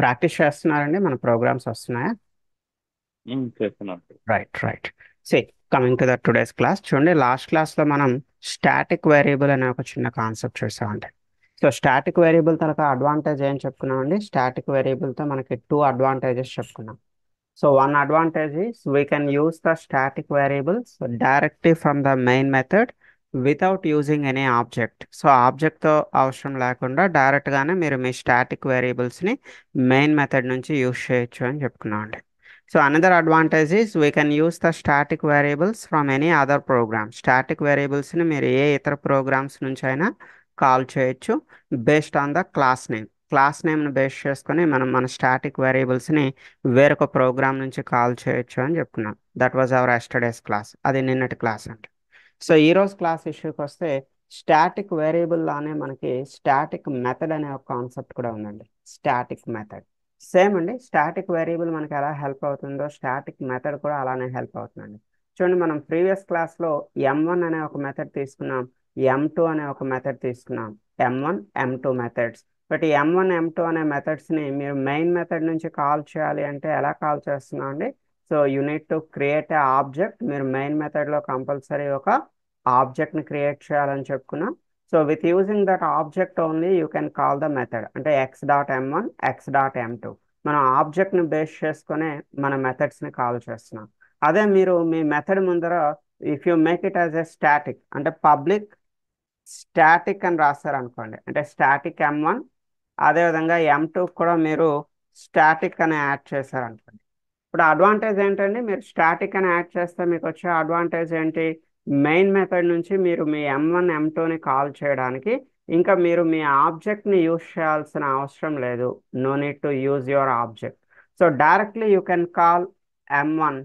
Practice చేస్తున్నారండి? మన programs వస్తున్నాయా? చేస్తున్నాను. Right. See, coming to the today's class, చూడండి, లాస్ట్ క్లాస్లో మనం స్టాటిక్ వేరియబుల్ అనే ఒక చిన్న కాన్సెప్ట్ చూసామండి. సో స్టాటిక్ వేరియబుల్ తనక అడ్వాంటేజ్ ఏం చెప్పుకున్నామండి? స్టాటిక్ వేరియబుల్తో మనకి 2 అడ్వాంటేజెస్ చెప్పుకున్నాం. So one advantage is we can use the static variables directly from the main method without using any object. So object తో అవసరం లేకుండా డైరెక్ట్ గానే మీరు మీ స్టాటిక్ వేరియబుల్స్ ని మెయిన్ మెథడ్ నుంచి యూస్ చేయొచ్చు అని చెప్పుకున్నాం అండి. So another advantage is we can use the static variables from any other program. Static variables ని మీరు ఏ ఇతర ప్రోగ్రామ్స్ నుంచి అయినా కాల్ చేయొచ్చు బేస్డ్ ఆన్ ద క్లాస్ నేమ్ను బేస్ చేసుకొని మనం మన స్టాటిక్ వేరియబుల్స్ని వేరొక ప్రోగ్రామ్ నుంచి కాల్ చేయొచ్చు అని చెప్పుకున్నాం. That was our yesterday's class. అది నిన్నటి క్లాస్ అండి. సో ఈ రోజు క్లాస్ ఇష్యూకి వస్తే స్టాటిక్ వేరియబుల్ లానే మనకి స్టాటిక్ మెథడ్ అనే ఒక కాన్సెప్ట్ కూడా ఉందండి. స్టాటిక్ మెథడ్ సేమ్ అండి. స్టాటిక్ వేరియబుల్ మనకి ఎలా హెల్ప్ అవుతుందో స్టాటిక్ మెథడ్ కూడా అలానే హెల్ప్ అవుతుందండి. చూడండి, మనం ప్రీవియస్ క్లాస్లో M1 అనే ఒక మెథడ్ తీసుకున్నాం, M2 అనే ఒక మెథడ్ తీసుకున్నాం. M1 M2 methods. బట్ ఈ M1 M2 అనే మెథడ్స్ని మీరు మెయిన్ మెథడ్ నుంచి కాల్ చేయాలి అంటే ఎలా కాల్ చేస్తున్నాం అండి? So you need to create a object. మీరు మెయిన్ మెథడ్లో కంపల్సరీ ఒక ఆబ్జెక్ట్ని క్రియేట్ చేయాలని చెప్పుకున్నాం. So with using that object only you can call the method. అంటే x.m1 x.m2 మనం ఆబ్జెక్ట్ని బేస్ చేసుకునే మన మెథడ్స్ని కాల్ చేస్తున్నాం. అదే మీరు మీ మెథడ్ ముందర if you make it as a static అంటే పబ్లిక్ స్టాటిక్ అని రాస్తారు అనుకోండి, అంటే స్టాటిక్ M1 అదేవిధంగా M2 కూడా మీరు స్టాటిక్ అని యాడ్ చేశారు అనుకోండి. ఇప్పుడు అడ్వాంటేజ్ ఏంటండి? మీరు స్టాటిక్ అని యాడ్ చేస్తే మీకు వచ్చే అడ్వాంటేజ్ ఏంటి? మెయిన్ మెథడ్ నుంచి మీరు మీ M1 M2ని కాల్ చేయడానికి ఇంకా మీరు మీ ఆబ్జెక్ట్ని యూజ్ చేయాల్సిన అవసరం లేదు. No need to use your object. So directly you can call M1,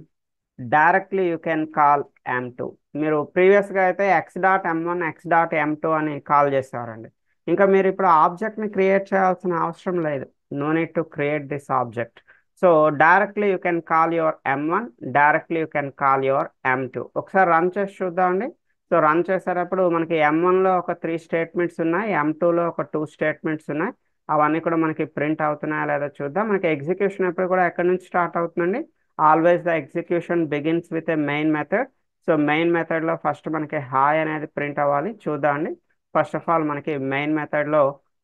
directly you can call M2. మీరు ప్రీవియస్గా అయితే x.m1 x.m2 అని కాల్ చేసేవారండి. ఇంకా మీరు ఇప్పుడు ఆబ్జెక్ట్ని క్రియేట్ చేయాల్సిన అవసరం లేదు. No need to create this object. So directly you can call your M1, directly you can call your M2. ఒకసారి రన్ చేసి చూద్దామండి. సో రన్ చేసేటప్పుడు మనకి M1లో ఒక 3 స్టేట్మెంట్స్ ఉన్నాయి, M2లో ఒక 2 స్టేట్మెంట్స్ ఉన్నాయి. అవన్నీ కూడా మనకి ప్రింట్ అవుతున్నాయా లేదా చూద్దాం. మనకి ఎగ్జిక్యూషన్ ఎప్పుడు కూడా ఎక్కడి నుంచి స్టార్ట్ అవుతుందండి? Always the execution begins with a main method. So main మెథడ్లో ఫస్ట్ మనకి హాయ్ అనేది ప్రింట్ అవ్వాలి. చూద్దామండి. ఫస్ట్ ఆఫ్ ఆల్ మనకి మెయిన్ మెథడ్లో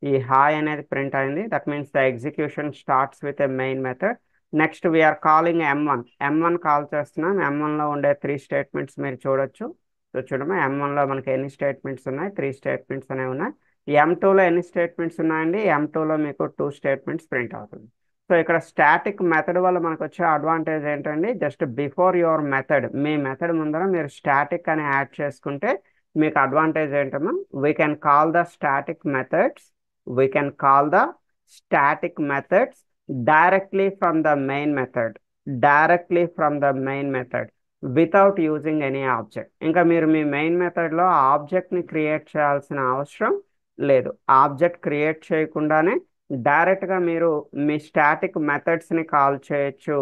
ఈ హాయ్ అనేది ప్రింట్ అయింది. That means the execution starts with a main method. Next we కాలింగ్ M1 కాల్ చేస్తున్నాం. M1లో ఉండే 3 స్టేట్మెంట్స్ మీరు చూడొచ్చు. సో చూడమ్మా, M1లో మనకి ఎన్ని స్టేట్మెంట్స్ ఉన్నాయి? 3 స్టేట్మెంట్స్ అనేవి ఉన్నాయి. M2లో ఎన్ని స్టేట్మెంట్స్ ఉన్నాయండి? M2లో మీకు 2 స్టేట్మెంట్స్ ప్రింట్ అవుతుంది. సో ఇక్కడ స్టాటిక్ మెథడ్ వల్ల మనకు వచ్చే అడ్వాంటేజ్ ఏంటండి? Just before your method, me method ముందర మీరు స్టాటిక్ అని యాడ్ చేసుకుంటే మీకు అడ్వాంటేజ్ ఏంటమ్మా? We can call the static methods we can call the static methods directly from the main method without using any object. ఇంకా మీరు మీ మెయిన్ మెథడ్లో ఆబ్జెక్ట్ని క్రియేట్ చేయాల్సిన అవసరం లేదు. ఆబ్జెక్ట్ క్రియేట్ చేయకుండానే డైరెక్ట్గా మీరు మీ స్టాటిక్ మెథడ్స్ని కాల్ చేయొచ్చు,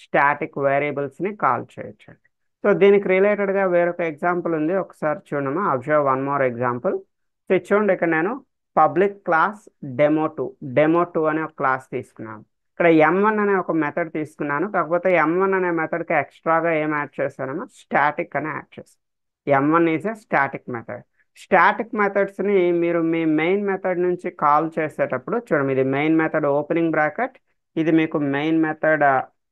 స్టాటిక్ వేరియబుల్స్ని కాల్ చేయొచ్చు. సో దీనికి రిలేటెడ్గా వేరొక ఎగ్జాంపుల్ ఉంది, ఒకసారి చూడమ్మా. Observe one more example. So చూడండి, ఇక్కడ నేను పబ్లిక్ క్లాస్ డెమో2 అనే ఒక క్లాస్ తీసుకున్నాను. ఇక్కడ M1 అనే ఒక మెథడ్ తీసుకున్నాను. కాకపోతే M1 అనే మెథడ్కి ఎక్స్ట్రాగా ఏం యాడ్ చేశానమ్మా? స్టాటిక్ అని యాడ్ చేశాను. M1 is a static method. Static మెథడ్స్ని మీరు మీ మెయిన్ మెథడ్ నుంచి కాల్ చేసేటప్పుడు చూడండి, ఇది మెయిన్ మెథడ్ ఓపెనింగ్ బ్రాకెట్, ఇది మీకు main method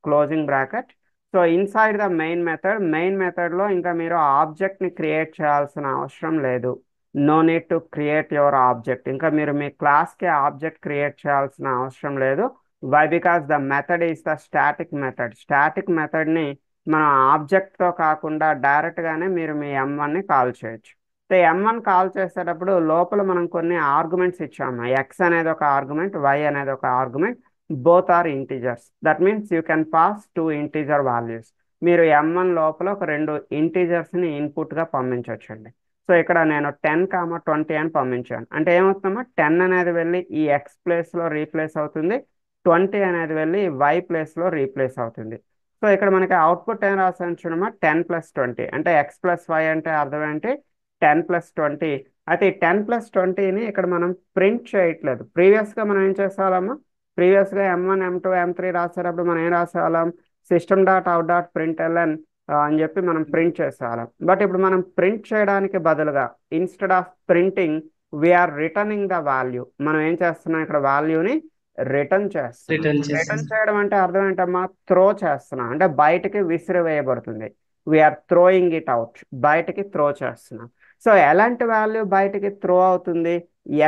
closing bracket. So inside the main మెథడ్లో ఇంకా మీరు ఆబ్జెక్ట్ని క్రియేట్ చేయాల్సిన అవసరం లేదు. No need to create your object. ఇంకా మీరు మీ క్లాస్కి ఆబ్జెక్ట్ క్రియేట్ చేయాల్సిన అవసరం లేదు. Why? Because the method is the static method. Static మెథడ్ని మనం ఆబ్జెక్ట్తో కాకుండా డైరెక్ట్గానే మీరు మీ M1ని కాల్ చేయొచ్చు. సో M1 కాల్ చేసేటప్పుడు లోపల మనం కొన్ని ఆర్గ్యుమెంట్స్ ఇచ్చాము. ఎక్స్ అనేది ఒక ఆర్గ్యుమెంట్, వై అనేది ఒక argument. Both are integers. That means you can pass 2 integer values. మీరు M1 లోపల ఒక 2 ఇంటీజర్స్ని ఇన్పుట్గా పంపించవచ్చండి. సో ఇక్కడ నేను 10, 20 అని పంపించాను. అంటే ఏమవుతుందమ్మా? 10 అనేది వెళ్ళి ఈ ఎక్స్ ప్లేస్లో రీప్లేస్ అవుతుంది, 20 అనేది వెళ్ళి వై ప్లేస్లో రీప్లేస్ అవుతుంది. సో ఇక్కడ మనకి అవుట్పుట్ ఏం రాసాను చూడమ్మా? 10+20 అంటే x+y అంటే అర్థం ఏంటి? 10+20. అయితే ఈ 10+20ని ఇక్కడ మనం ప్రింట్ చేయట్లేదు. ప్రీవియస్గా మనం ఏం చేసేవాళ్ళమ్మా? ప్రీవియస్గా M1 M2 M3 రాసేటప్పుడు మనం ఏం రాసేవాళ్ళం, system.out.println అని చెప్పి మనం ప్రింట్ చేసేవాళ్ళం. బట్ ఇప్పుడు మనం ప్రింట్ చేయడానికి బదులుగా instead of printing we're returning the value. మనం ఏం చేస్తున్నాం, ఇక్కడ వాల్యూని రిటర్న్ చేస్తున్నాం. రిటర్న్ రిటర్న్ చేస్తుంది. చేయడం అంటే అర్థం ఏంటమ్మా, త్రో చేస్తున్నాం, అంటే బయటికి విసిరివేయబడుతుంది. వీఆర్ థ్రోయింగ్ ఇట్ అవుట్, బయటికి త్రో చేస్తున్నాం. సో ఎలాంటి వాల్యూ బయటికి త్రో అవుతుంది,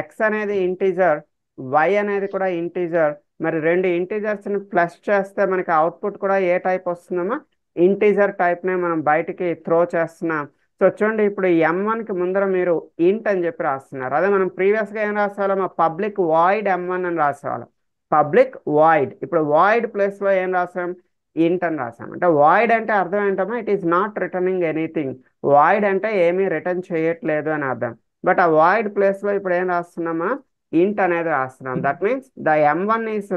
ఎక్స్ అనేది ఇంటీజర్, వై అనేది కూడా ఇంటీజర్. మరి రెండు ఇంటీజర్స్ ని ప్లస్ చేస్తే మనకి అవుట్పుట్ కూడా ఏ టైప్ వస్తుందమ్మా, ఇంటీజర్ టైప్ నే మనం బయటికి త్రో చేస్తున్నాం. సో చూడండి, ఇప్పుడు M1 కి ముందర మీరు ఇంట్ అని చెప్పి రాస్తున్నారు. అదే మనం ప్రీవియస్ గా ఏం రాసేవాళ్ళం, పబ్లిక్ వాయిడ్ M1 అని రాసేవాళ్ళం, పబ్లిక్ వాయిడ్. ఇప్పుడు వాయిడ్ ప్లేస్ లో ఏం రాసాం, ఇంట్ అని రాసాం. అంటే వాయిడ్ అంటే అర్థం ఏంటమ్మా, it is not returning anything. Void అంటే ఏమీ రిటర్న్ చేయట్లేదు అని అర్థం. బట్ ఆ వాయిడ్ ప్లేస్ లో ఇప్పుడు ఏం రాస్తున్నామా, ఇంట్ అనేది రాస్తున్నాం. That means the M1 is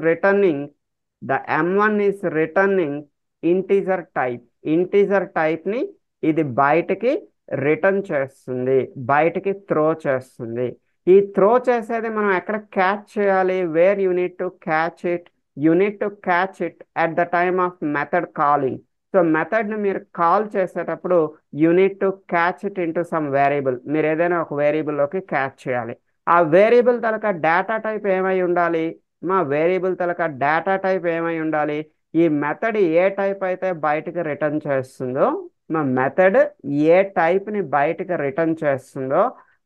returning integer type. Integer type ని ఇది బయటికి రిటర్న్ చేస్తుంది, బయటికి త్రో చేస్తుంది. ఈ త్రో చేసేది మనం ఎక్కడ క్యాచ్ చేయాలి, where you need to catch it, you need to catch it at the time of method calling. So మెథడ్ని మీరు కాల్ చేసేటప్పుడు you need to catch it into some variable. మీరు ఏదైనా ఒక వేరియబుల్లోకి క్యాచ్ చేయాలి. ఆ వేరియబుల్ తలక డేటా టైప్ ఏమై ఉండాలి, మా వేరియబుల్ తలక డేటా టైప్ ఏమై ఉండాలి, ఈ మెథడ్ ఏ టైప్ అయితే బయటకు రిటర్న్ చేస్తుందో, మా మెథడ్ ఏ టైప్ని బయటకు రిటర్న్ చేస్తుందో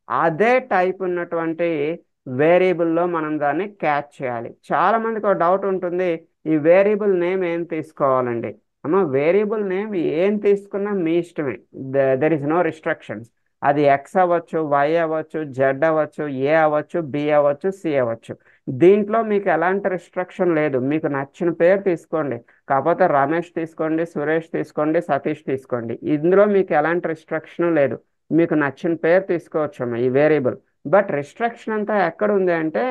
అదే టైప్ ఉన్నటువంటి వేరియబుల్లో మనం దాన్ని క్యాచ్ చేయాలి. చాలా మందికి ఒక డౌట్ ఉంటుంది, ఈ వేరియబుల్ నేమ్ ఏం తీసుకోవాలండి. అమ్మ వేరియబుల్ నేమ్ ఏం తీసుకున్నా మీ ఇష్టమే, దెర్ ఇస్ నో రిస్ట్రిక్షన్స్. అది ఎక్స్ అవ్వచ్చు, వై అవ్వచ్చు, జెడ్ అవ్వచ్చు, ఏ అవ్వచ్చు, బి అవ్వచ్చు, సి అవ్వచ్చు. దీంట్లో మీకు ఎలాంటి రిస్ట్రిక్షన్ లేదు, మీకు నచ్చిన పేరు తీసుకోండి. కాకపోతే రమేష్ తీసుకోండి, సురేష్ తీసుకోండి, సతీష్ తీసుకోండి, ఇందులో మీకు ఎలాంటి రిస్ట్రిక్షన్ లేదు. మీకు నచ్చిన పేరు తీసుకోవచ్చమ్మా ఈ వేరియబుల్. బట్ రిస్ట్రిక్షన్ అంతా ఎక్కడ ఉంది అంటే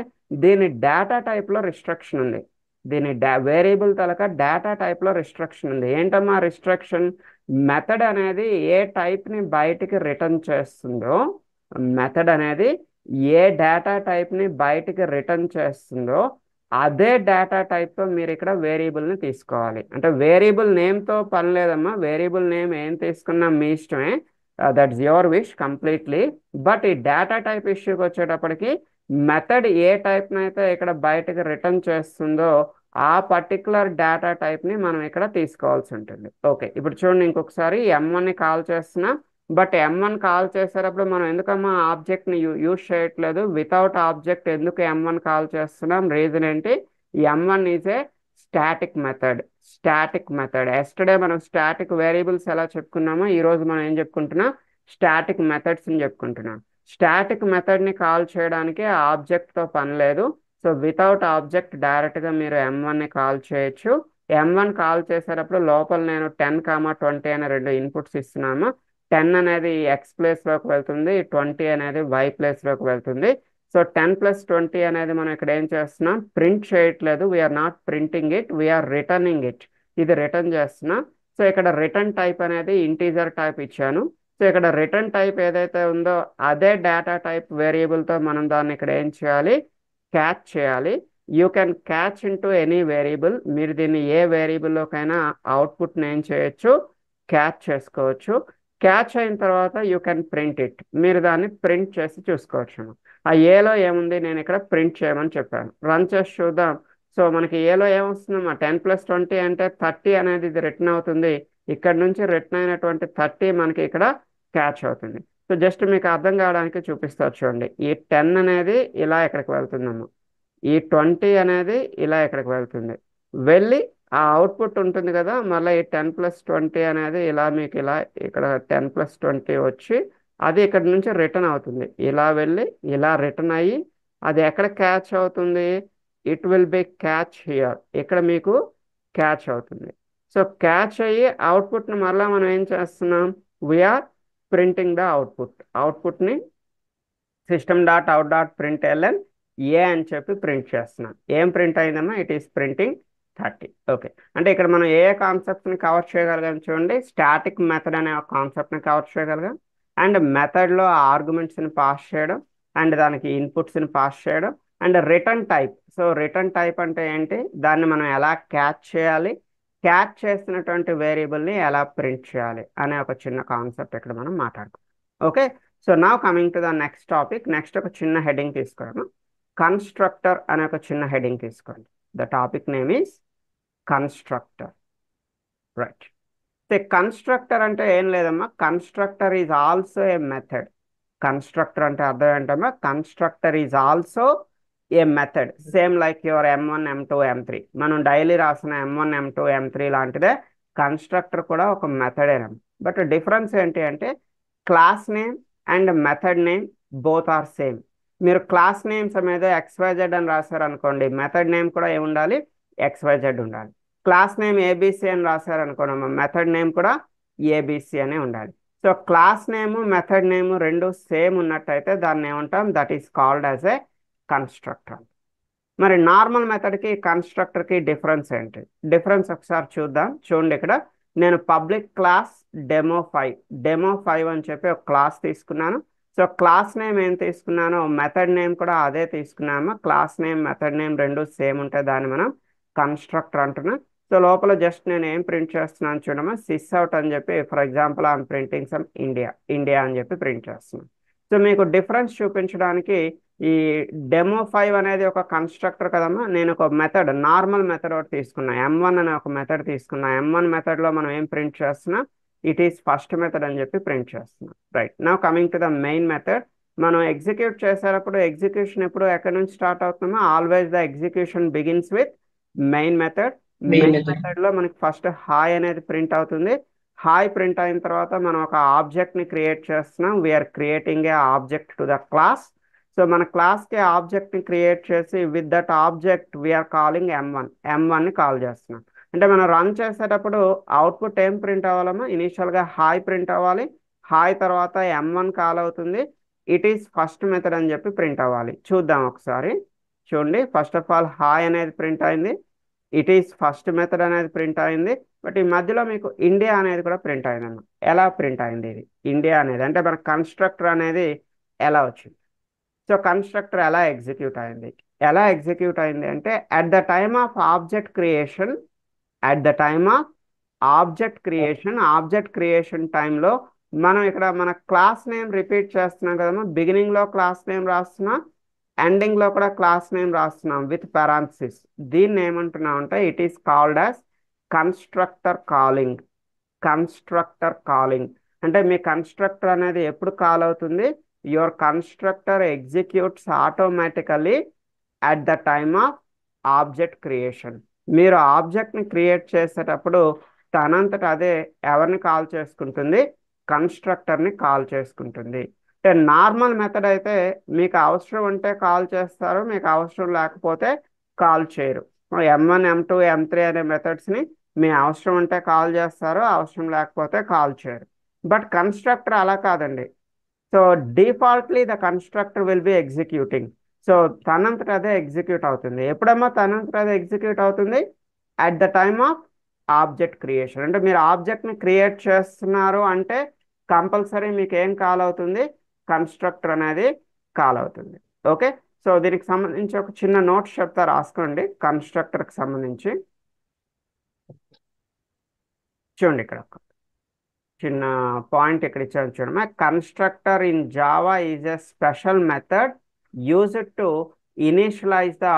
దీని డేటా టైప్లో రిస్ట్రిక్షన్ ఉంది. దీని వేరియబుల్ తలక డేటా టైప్లో రిస్ట్రిక్షన్ ఉంది. ఏంటమ్మా రిస్ట్రిక్షన్, మెథడ్ అనేది ఏ టైప్ని బయటికి రిటర్న్ చేస్తుందో, మెథడ్ అనేది ఏ డేటా టైప్ని బయటికి రిటర్న్ చేస్తుందో అదే డేటా టైప్తో మీరు ఇక్కడ వేరియబుల్ని తీసుకోవాలి. అంటే వేరియబుల్ నేమ్తో పని లేదమ్మా, వేరియబుల్ నేమ్ ఏం తీసుకున్నా మీ ఇష్టమే, that's your wish completely. But ఈ డేటా టైప్ ఇష్యూకి వచ్చేటప్పటికి మెథడ్ ఏ టైప్ని అయితే ఇక్కడ బయటకు రిటర్న్ చేస్తుందో ఆ పర్టికులర్ డేటా టైప్ని మనం ఇక్కడ తీసుకోవాల్సి ఉంటుంది. ఓకే, ఇప్పుడు చూడండి ఇంకొకసారి M1ని కాల్ చేస్తున్నా. బట్ M1 కాల్ చేసేటప్పుడు మనం ఎందుకమ్మా ఆబ్జెక్ట్ని యూజ్ చేయట్లేదు, వితౌట్ ఆబ్జెక్ట్ ఎందుకు M1 కాల్ చేస్తున్నాం, రీజన్ ఏంటి, M1 is a static method. Static method, yesterday మనం స్టాటిక్ వేరియబుల్స్ ఎలా చెప్పుకున్నామో ఈరోజు మనం ఏం చెప్పుకుంటున్నాం, స్టాటిక్ మెథడ్స్ని చెప్పుకుంటున్నాం. స్టాటిక్ మెథడ్ని కాల్ చేయడానికి ఆబ్జెక్ట్తో పని లేదు. సో వితౌట్ ఆబ్జెక్ట్ డైరెక్ట్గా మీరు M1ని కాల్ చేయొచ్చు. M1 కాల్ చేసేటప్పుడు లోపల నేను 10, 20 అనే రెండు ఇన్పుట్స్ ఇస్తున్నాము. 10 అనేది ఎక్స్ ప్లేస్లోకి వెళ్తుంది, 20 అనేది వై ప్లేస్లోకి వెళ్తుంది. సో 10+20 అనేది మనం ఇక్కడ ఏం చేస్తున్నాం, ప్రింట్ చేయట్లేదు, we're not printing it, we're returning it. ఇది రిటర్న్ చేస్తున్నాం. సో ఇక్కడ రిటర్న్ టైప్ అనేది ఇంటీజర్ టైప్ ఇచ్చాను. సో ఇక్కడ రిటర్న్ టైప్ ఏదైతే ఉందో అదే డేటా టైప్ వేరియబుల్తో మనం దాన్ని ఇక్కడ ఏం చేయాలి, క్యాచ్ చేయాలి. You can catch into any variable. మీరు దీన్ని ఏ వేరియబుల్లోకైనా అవుట్పుట్ని ఏం చేయొచ్చు, క్యాచ్ చేసుకోవచ్చు. క్యాచ్ అయిన తర్వాత యూ కెన్ ప్రింట్ ఇట్, మీరు దాన్ని ప్రింట్ చేసి చూసుకోవచ్చు. ఆ ఏలో ఏముంది, నేను ఇక్కడ ప్రింట్ చేయమని చెప్పాను, రన్ చేసి చూద్దాం. సో మనకి ఏలో ఏమొస్తుందమ్మా, 10+20 అంటే 30 అనేది ఇది రిటర్న్ అవుతుంది. ఇక్కడ నుంచి రిటర్న్ అయినటువంటి 30 మనకి ఇక్కడ క్యాచ్ అవుతుంది. సో జస్ట్ మీకు అర్థం కావడానికి చూపిస్తారు చూడండి, ఈ 10 అనేది ఇలా ఇక్కడికి వెళ్తుందమ్మా, ఈ 20 అనేది ఇలా ఇక్కడికి వెళ్తుంది, వెళ్ళి ఆ అవుట్పుట్ ఉంటుంది కదా, మళ్ళీ ఈ 10+20 అనేది ఇలా మీకు ఇలా ఇక్కడ 10+20 వచ్చి అది ఇక్కడ నుంచి రిటర్న్ అవుతుంది, ఇలా వెళ్ళి ఇలా రిటర్న్ అయ్యి అది ఎక్కడ క్యాచ్ అవుతుంది, it will be catch here, ఇక్కడ మీకు క్యాచ్ అవుతుంది. సో క్యాచ్ అయ్యి అవుట్పుట్ని మళ్ళీ మనం ఏం చేస్తున్నాం, వీఆర్ ప్రింటింగ్ ద అవుట్పుట్ని system.out.println ఏ అని చెప్పి ప్రింట్ చేస్తున్నాం. ఏం ప్రింట్ అయిందమ్మా, ఇట్ ఈస్ ప్రింటింగ్ 30. ఓకే, అంటే ఇక్కడ మనం ఏ కాన్సెప్ట్ని కవర్ చేయగలిగాం చూడండి, స్టాటిక్ మెథడ్ అనే ఒక కాన్సెప్ట్ని కవర్ చేయగలిగాం, అండ్ మెథడ్లో ఆర్గ్యుమెంట్స్ని పాస్ చేయడం, అండ్ దానికి ఇన్పుట్స్ని పాస్ చేయడం, and return type. So return type అంటే ఏంటి, దాన్ని మనం ఎలా క్యాచ్ చేయాలి, క్యాచ్ చేసినటువంటి వేరియబుల్ని ఎలా ప్రింట్ చేయాలి అనే ఒక చిన్న కాన్సెప్ట్ ఇక్కడ మనం మాట్లాడుకుందాం. Okay, so now coming to the next topic. Next ఒక చిన్న హెడింగ్ తీసుకోవడము, కన్స్ట్రక్టర్ అనే ఒక చిన్న హెడింగ్ తీసుకోండి. The topic name is constructor. Right. Constructor అంటే ఏం లేదమ్మా, constructor is also a method. Constructor అంటే అర్థం ఏంటమ్మా, constructor is also a method, same like your M1 M2 M3. మనం డైలీ రాసిన M1 M2 M3 లాంటిదే కన్స్ట్రక్టర్ కూడా ఒక మెథడేనమ్మా. బట్ డిఫరెన్స్ ఏంటి అంటే class name and method name both are same. మీరు క్లాస్ నేమ్స్ మీద XYZ అని రాశారు అనుకోండి, మెథడ్ నేమ్ కూడా ఏముండాలి, XYZ ఉండాలి. క్లాస్ నేమ్ ABC అని రాశారు అనుకోండి, మెథడ్ నేమ్ కూడా ABC అనే ఉండాలి. So class name method name రెండు సేమ్ ఉన్నట్టయితే దాన్ని ఏమంటాం, that is called as a constructor. మరి నార్మల్ మెథడ్కి కన్స్ట్రక్టర్కి డిఫరెన్స్ ఏంటి, డిఫరెన్స్ ఒకసారి చూద్దాం. చూడండి, ఇక్కడ నేను పబ్లిక్ క్లాస్ డెమో 5 అని చెప్పి ఒక క్లాస్ తీసుకున్నాను. సో క్లాస్ నేమ్ ఏం తీసుకున్నానో మెథడ్ నేమ్ కూడా అదే తీసుకున్నాము. క్లాస్ నేమ్ మెథడ్ నేమ్ రెండు సేమ్ ఉంటే దాన్ని మనం కన్స్ట్రక్టర్ అంటున్నాం. సో లోపల జస్ట్ నేను ఏం ప్రింట్ చేస్తున్నాను చూడమ్మా, సిస్ అవుట్ అని చెప్పి, for example I'm printing some India అని చెప్పి ప్రింట్ చేస్తున్నాను. సో మీకు డిఫరెన్స్ చూపించడానికి ఈ డెమో 5 అనేది ఒక కన్స్ట్రక్టర్ కదమ్మా. నేను ఒక మెథడ్, నార్మల్ మెథడ్ ఒకటి తీసుకున్నా, M1 అనే ఒక మెథడ్ తీసుకున్నా. M1 మెథడ్లో మనం ఏం ప్రింట్ చేస్తున్నా, ఇట్ ఈస్ ఫస్ట్ మెథడ్ అని చెప్పి ప్రింట్ చేస్తున్నాం. Right. Now coming to the main method. మనం ఎగ్జిక్యూట్ చేసేటప్పుడు ఎగ్జిక్యూషన్ ఎప్పుడు ఎక్కడి నుంచి స్టార్ట్ అవుతుందో, always the execution begins with main method. Main మెథడ్లో మనకి ఫస్ట్ హాయ్ అనేది ప్రింట్ అవుతుంది. హాయ్ ప్రింట్ అయిన తర్వాత మనం ఒక ఆబ్జెక్ట్ని క్రియేట్ చేస్తున్నాం. We are creating a object to the class. So మన క్లాస్కి ఆబ్జెక్ట్ని క్రియేట్ చేసి with that object we are calling M1ని కాల్ చేస్తున్నాం. అంటే మనం రన్ చేసేటప్పుడు అవుట్పుట్ ఏం ప్రింట్ అవ్వాలమ్మా, ఇనీషియల్గా హాయ్ ప్రింట్ అవ్వాలి. హాయ్ తర్వాత M1 కాల్ అవుతుంది. ఇట్ ఈస్ ఫస్ట్ మెథడ్ అని చెప్పి ప్రింట్ అవ్వాలి. చూద్దాం ఒకసారి. చూడండి, ఫస్ట్ ఆఫ్ ఆల్ హాయ్ అనేది ప్రింట్ అయింది, ఇట్ ఈస్ ఫస్ట్ మెథడ్ అనేది ప్రింట్ అయింది. బట్ ఈ మధ్యలో మీకు ఇండియా అనేది కూడా ప్రింట్ అయిందన్న. ఎలా ప్రింట్ అయింది ఇది ఇండియా అనేది, అంటే మన కన్స్ట్రక్టర్ అనేది ఎలా వచ్చింది. సో కన్స్ట్రక్టర్ ఎలా ఎగ్జిక్యూట్ అయింది, ఎలా ఎగ్జిక్యూట్ అయింది అంటే at the time of object creation, at the time of object creation టైంలో మనం ఇక్కడ మన క్లాస్ నేమ్ రిపీట్ చేస్తున్నాం కదమ్మా. బిగినింగ్లో క్లాస్ నేమ్ రాస్తున్నాం, ఎండింగ్లో కూడా క్లాస్ నేమ్ రాస్తున్నాం విత్ పారాంథసిస్. దీన్ని ఏమంటున్నాం అంటే it is called as constructor calling. Constructor calling అంటే మీ కన్స్ట్రక్టర్ అనేది ఎప్పుడు కాల్ అవుతుంది, your constructor executes automatically at the time of object creation. మీరు ఆబ్జెక్ట్ని క్రియేట్ చేసేటప్పుడు తనంతట అదే ఎవరిని కాల్ చేసుకుంటుంది, కన్స్ట్రక్టర్ని కాల్ చేసుకుంటుంది. అంటే నార్మల్ మెథడ్ అయితే మీకు అవసరం ఉంటే కాల్ చేస్తారు, మీకు అవసరం లేకపోతే కాల్ చేయరు. M1 M2 M3 అనే మెథడ్స్ని మీ అవసరం ఉంటే కాల్ చేస్తారు, అవసరం లేకపోతే కాల్ చేయరు. బట్ కన్స్ట్రక్టర్ అలా కాదండి. So defaultly the constructor will be executing. So తనంతట అదే ఎగ్జిక్యూట్ అవుతుంది. ఎప్పుడమ్మా తనంతట అదే ఎగ్జిక్యూట్ అవుతుంది, at the time of object creation. అంటే మీరు ఆబ్జెక్ట్ని క్రియేట్ చేస్తున్నారు అంటే కంపల్సరీ మీకు ఏం కాల్ అవుతుంది, కన్స్ట్రక్టర్ అనేది కాల్ అవుతుంది. ఓకే, సో దీనికి సంబంధించి ఒక చిన్న నోట్స్ చెప్తా, రాసుకోండి. కన్స్ట్రక్టర్కి సంబంధించి చూడండి, ఇక్కడ ఒక చిన్న పాయింట్ ఇక్కడ ఇచ్చాను చూడమ్మా. Constructor in Java is a special method used to initialise the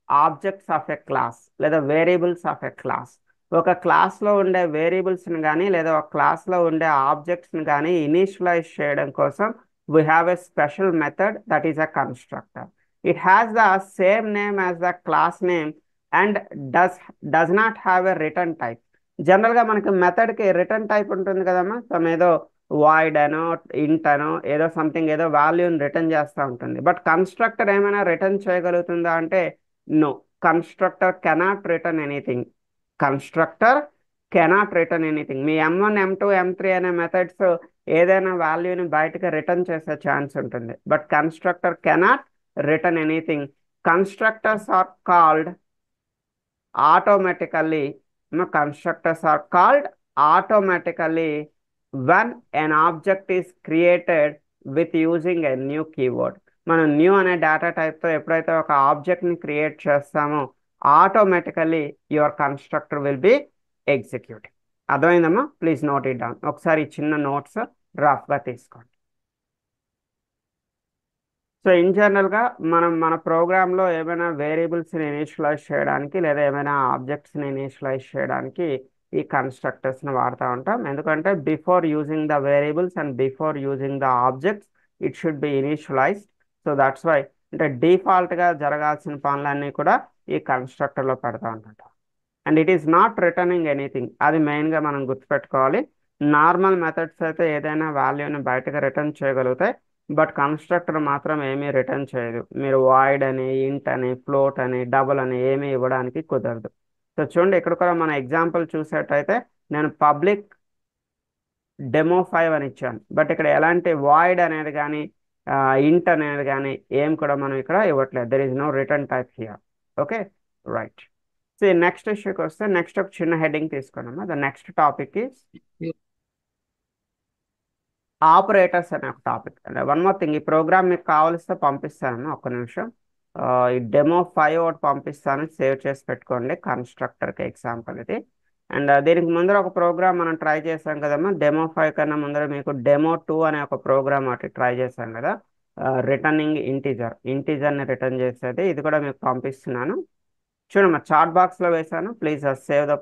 objects of a class లేదా వేరియబుల్స్ ఆఫ్ ఎ క్లాస్. ఒక క్లాస్లో ఉండే వేరియబుల్స్ని కానీ లేదా ఒక క్లాస్లో ఉండే ఆబ్జెక్ట్స్ని కానీ ఇనిషియలైజ్ చేయడం కోసం we have a special method that is a constructor. It has the same name as the class name and does not have a return type. జనరల్గా మనకి మెథడ్కి రిటర్న్ టైప్ ఉంటుంది కదమ్మా. సమ్ ఏదో వాయిడ్ అనో ఇంట్ అనో ఏదో సంథింగ్ ఏదో వాల్యూని రిటర్న్ చేస్తూ ఉంటుంది. బట్ కన్స్ట్రక్టర్ ఏమైనా రిటర్న్ చేయగలుగుతుందా అంటే no, constructor cannot return anything. Constructor cannot return anything. మీ M1 M2 M3 అనే మెథడ్స్ ఏదైనా వాల్యూని బయటకు రిటర్న్ చేసే ఛాన్స్ ఉంటుంది. But constructor cannot return anything. Constructors are called automatically constructors are called automatically when an object is created with using a new keyword. మనం new అనే data టైప్తో ఎప్పుడైతే ఒక ఆబ్జెక్ట్ని క్రియేట్ చేస్తామో automatically your constructor will be executing. అర్థమైందమ్మా? Please note it down. ఒకసారి ఈ చిన్న నోట్స్ రఫ్గా తీసుకోండి. సో ఇన్ జనరల్గా మనం మన ప్రోగ్రాంలో ఏమైనా వేరియబుల్స్ని ఇనిషియలైజ్ చేయడానికి లేదా ఏమైనా ఆబ్జెక్ట్స్ని ఇనిషియలైజ్ చేయడానికి ఈ కన్స్ట్రక్టర్స్ని వాడుతూ ఉంటాం. ఎందుకంటే before using the variables and before using the objects it should be initialized. So that's why అంటే డిఫాల్ట్గా జరగాల్సిన పనులన్నీ కూడా ఈ కన్స్ట్రక్టర్లో పెడతా ఉంటుంటాం. And it is not returning anything, అది మెయిన్గా మనం గుర్తుపెట్టుకోవాలి. నార్మల్ మెథడ్స్ అయితే ఏదైనా వాల్యూని బయటకు రిటర్న్ చేయగలుగుతాయి, బట్ కన్స్ట్రక్టర్ మాత్రం ఏమీ రిటర్న్ చేయదు. మీరు వాయిడ్ అని, ఇంట్ అని, ఫ్లోట్ అని, డబుల్ అని ఏమీ ఇవ్వడానికి కుదరదు. సో చూడండి, ఇక్కడ కూడా మన ఎగ్జాంపుల్ చూసేటైతే నేను పబ్లిక్ డెమో 5 అని ఇచ్చాను, బట్ ఇక్కడ ఎలాంటి వాయిడ్ అనేది కానీ ఇంట్ అనేది కానీ ఏం కూడా మనం ఇక్కడ ఇవ్వట్లేదు. There is no return type here. Okay, right. So next ఇష్యూకి వస్తే నెక్స్ట్ ఒక చిన్న హెడ్డింగ్ తీసుకున్నాము. The next topic is operators అనే ఒక టాపిక్. అంటే వన్ మోర్ థింగ్, ఈ ప్రోగ్రామ్ మీకు కావలిస్తే పంపిస్తాను, ఒక్క నిమిషం. ఈ డెమో 5 ఒకటి పంపిస్తాను, సేవ్ చేసి పెట్టుకోండి. కన్స్ట్రక్టర్కి ఎగ్జాంపుల్ ఇది. అండ్ దీనికి ముందర ఒక ప్రోగ్రామ్ మనం ట్రై చేసాం కదమ్మా, డెమో 5 కన్నా ముందర మీకు డెమో 2 అనే ఒక ప్రోగ్రామ్ ఒకటి ట్రై చేశాం కదా, రిటర్నింగ్ ఇంటీజర్ని రిటర్న్ చేసేది. ఇది కూడా మీకు పంపిస్తున్నాను చూడమ్మా, చాట్ బాక్స్లో వేసాను. ప్లీజ్ సేవ్ ద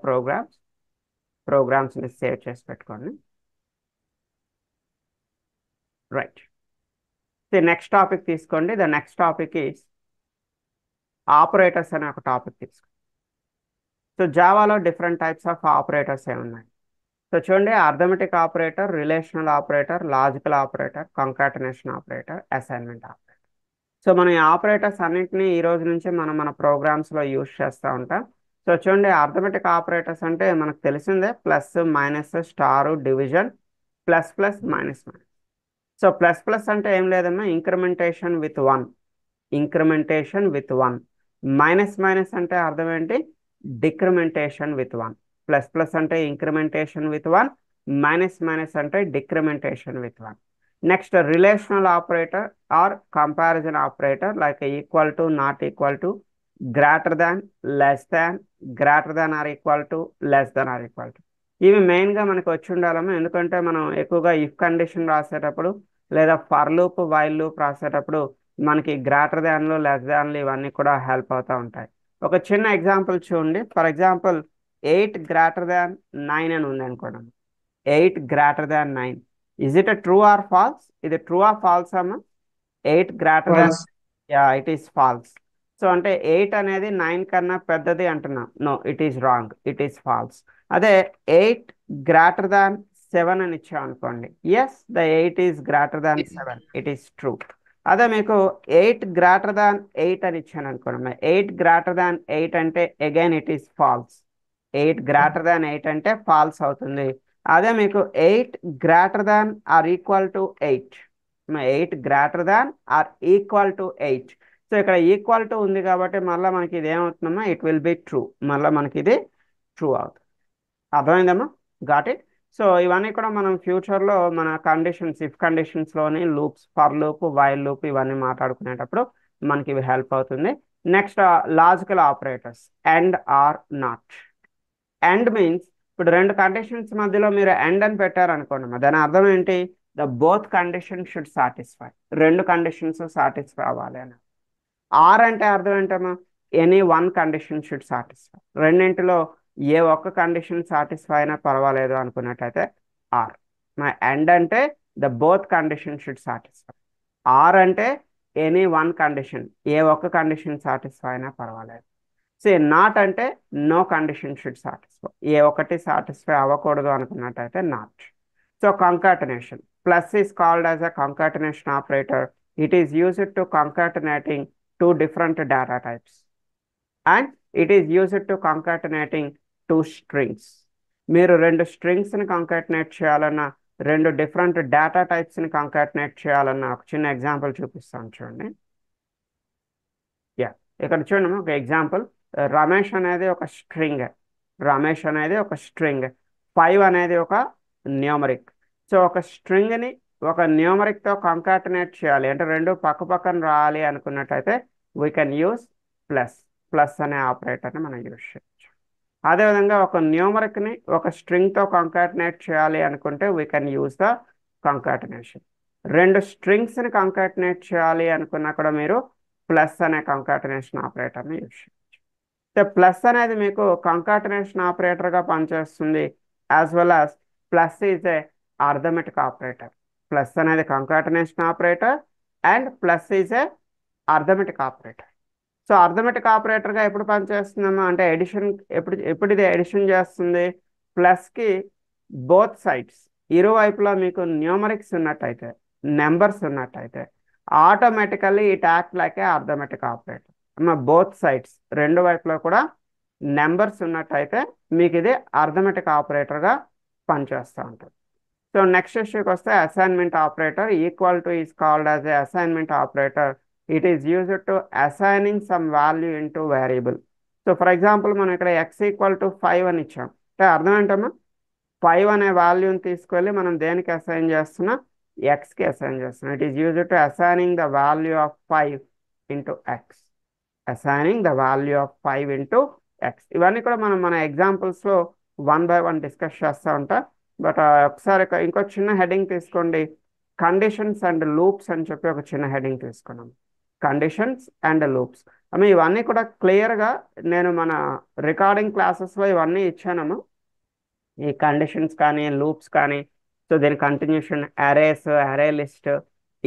ప్రోగ్రామ్స్ని సేవ్ చేసి పెట్టుకోండి. రైట్. నెక్స్ట్ టాపిక్ తీసుకోండి. The next topic is operators అనే ఒక టాపిక్ తీసుకోండి. సో జావాలో డిఫరెంట్ టైప్స్ ఆఫ్ ఆపరేటర్స్ ఏమున్నాయి? సో చూడండి, arithmetic operator, relational operator, logical operator, concatenation operator, assignment operator. So మనం ఈ ఆపరేటర్స్ అన్నింటినీ ఈ రోజు నుంచి మనం మన ప్రోగ్రామ్స్లో యూజ్ చేస్తూ ఉంటాం. సో చూడండి, అర్థమెటిక్ ఆపరేటర్స్ అంటే మనకు తెలిసిందే, plus, minus, star, division, plus plus, minus minus. So plus plus అంటే ఏం లేదమ్మా, incrementation with 1, incrementation with 1. Minus minus అంటే అర్థం ఏంటి? Decrementation with 1. ప్లస్ ప్లస్ అంటే ఇంక్రిమెంటేషన్ విత్ 1, మైనస్ మైనస్ అంటే decrementation with 1. Next relational operator or comparison operator, like equal to, not equal to, greater than, less than, greater than or equal to, less than or equal to. ఇవి మెయిన్గా మనకు వచ్చి ఉండాలమ్మా, ఎందుకంటే మనం ఎక్కువగా if condition రాసేటప్పుడు లేదా ఫర్ లూప్, వైల్ లూప్ రాసేటప్పుడు మనకి గ్రేటర్ దాన్లు, లెస్ దాన్లు ఇవన్నీ కూడా హెల్ప్ అవుతూ ఉంటాయి. ఒక చిన్న ఎగ్జాంపుల్ చూడండి. ఫర్ ఎగ్జాంపుల్ 8 గ్రేటర్ దాన్ 9 అని ఉంది అనుకోండి. 8 greater than 9, is it true or false? ఇది ట్రూ ఆర్ ఫాల్స్ అమ్మా? 8 greater than, yeah it is false. So అంటే 8 అనేది 9 కన్నా పెద్దది అంటున్నాం. No, it is wrong, it is false. అదే 8 గ్రేటర్ దాన్ 7 అని ఇచ్చాం అనుకోండి, yes the 8 is greater than 7, it is true. అదే మీకు 8 గ్రేటర్ దాన్ 8 అని ఇచ్చాను అనుకోండి, 8 గ్రేటర్ దాన్ 8 అంటే again it is falls. 8 greater దాన్ 8 అంటే ఫాల్స్ అవుతుంది. అదే మీకు 8 greater than or equal to 8, 8 greater than or equal to 8. So ఇక్కడ ఈక్వల్ టు ఉంది కాబట్టి మళ్ళీ మనకి ఇది ఏమవుతుందమ్మా, ఇట్ విల్ బి ట్రూ. మళ్ళీ మనకి ఇది ట్రూ అవుతుంది. అర్థమైందమ్మా? Got it. సో ఇవన్నీ కూడా మనం ఫ్యూచర్లో మన కండిషన్స్, ఇఫ్ కండిషన్స్లోని loops, for loop, while loop ఇవన్నీ మాట్లాడుకునేటప్పుడు మనకి ఇవి హెల్ప్ అవుతుంది. Next logical operators, and or not. And means ఇప్పుడు రెండు కండిషన్స్ మధ్యలో మీరు అండ్ అని పెట్టారనుకోండి, దాని అర్థం ఏంటి? The both condition should satisfy, రెండు కండిషన్స్ సాటిస్ఫై అవ్వాలి అని. ఆర్ అంటే అర్థం ఏంటమ్మా? Any one condition should satisfy, రెండింటిలో ఏ ఒక్క కండిషన్ సాటిస్ఫై అయినా పర్వాలేదు అనుకున్నట్టయితే ఆర్. అండ్ అంటే the both condition should satisfy. Or అంటే ఎనీ వన్ కండిషన్, ఏ ఒక్క కండిషన్ సాటిస్ఫై అయినా పర్వాలేదు. సే నాట్ అంటే నో కండిషన్ షుడ్ సాటిస్ఫై, ఏ ఒక్కటి సాటిస్ఫై అవ్వకూడదు అనుకున్నట్టయితే not. So concatenation, plus is called as a concatenation operator. It is used to concatenating two different data types, and it is used to concatenating two strings. మీరు రెండు స్ట్రింగ్స్ని concatenate చేయాలన్నా, రెండు different data టైప్స్ని concatenate చేయాలన్నా ఒక చిన్న example చూపిస్తాను చూడండి. Yeah, ఇక్కడ చూడండి ఒక ఎగ్జాంపుల్. రమేష్ అనేది ఒక స్ట్రింగ్, రమేష్ అనేది ఒక స్ట్రింగ్, 5 అనేది ఒక న్యూమరిక్. సో ఒక స్ట్రింగ్ని ఒక న్యూమరిక్తో కంకాటినేట్ చేయాలి అంటే రెండు పక్క పక్కన రావాలి అనుకున్నట్టయితే we can use plus plus అనే ఆపరేటర్ని మనం యూస్ చేయొచ్చు. అదేవిధంగా ఒక న్యూమరిక్ని ఒక స్ట్రింగ్తో కంకాటినేట్ చేయాలి అనుకుంటే we can use the concatenation. రెండు స్ట్రింగ్స్ని కంకాటినేట్ చేయాలి అనుకున్నా కూడా మీరు ప్లస్ అనే కంకాటినేషన్ ఆపరేటర్ని యూస్ చేయొచ్చు. ప్లస్ అనేది మీకు కంకాటినేషన్ ఆపరేటర్గా పనిచేస్తుంది, as well as plus is a arithmetic operator. Plus అనేది concatenation operator and plus is a arithmetic operator. So arithmetic ఆపరేటర్గా ఎప్పుడు పనిచేస్తుందమ్మా అంటే ఎడిషన్ ఎప్పుడు ఇది ఎడిషన్ చేస్తుంది, ప్లస్కి బోత్ సైడ్స్ ఇరువైపులా మీకు న్యూమరిక్స్ ఉన్నట్టయితే నెంబర్స్ ఉన్నట్టయితే automatically it act like A arithmetic operator. అమ్మ బోత్ సైడ్స్ రెండు వైపులా కూడా నెంబర్స్ ఉన్నట్టయితే మీకు ఇది అర్థమెటిక్ ఆపరేటర్గా పనిచేస్తూ ఉంటుంది. సో నెక్స్ట్ ఇష్యూకి వస్తే assignment operator. Equal to is called as a assignment operator. It is used to assigning some value in to variable. So for example మనం ఇక్కడ ఎక్స్ ఈక్వల్ టు 5 అని ఇచ్చాం అంటే అర్థం ఏంటమ్మా, 5 అనే వాల్యూని తీసుకెళ్ళి మనం దేనికి అసైన్ చేస్తున్నాం, ఎక్స్కి అసైన్ చేస్తున్నాం. It is used to assigning the value of 5 into X. Assigning the value of 5 into X. ఇవన్నీ కూడా మనం మన ఎగ్జాంపుల్స్లో 1 by 1 డిస్కస్ చేస్తూ ఉంటాం. బట్ ఒకసారి ఇంకో చిన్న హెడింగ్ తీసుకోండి, కండిషన్స్ అండ్ లూప్స్ అని చెప్పి ఒక చిన్న హెడింగ్ తీసుకున్నాం. కండిషన్స్ అండ్ లూప్స్ అమ్మ ఇవన్నీ కూడా క్లియర్గా నేను మన రికార్డింగ్ క్లాసెస్లో ఇవన్నీ ఇచ్చానమ్మా. ఈ కండిషన్స్ కానీ లూప్స్ కానీ, సో దీని కంటిన్యూషన్, అరేస్, అరే లిస్ట్,